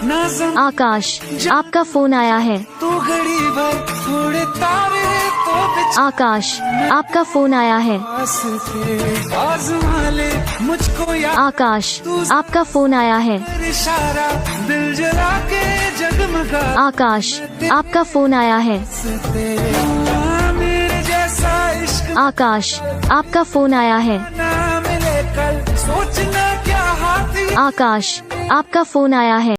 आकाश, आपका फोन आया है। तू घड़ी भर थोड़े तारे तो आकाश, आपका फोन आया है। आजमा ले मुझको यार आकाश, आपका फोन आया है। इशारा दिल जला के जगमगा आकाश, आपका फोन आया है। मेरे जैसा इश्क आकाश, आपका फोन आया है। ना मिले कल सोचना क्या हाथी आकाश, आपका फोन आया है।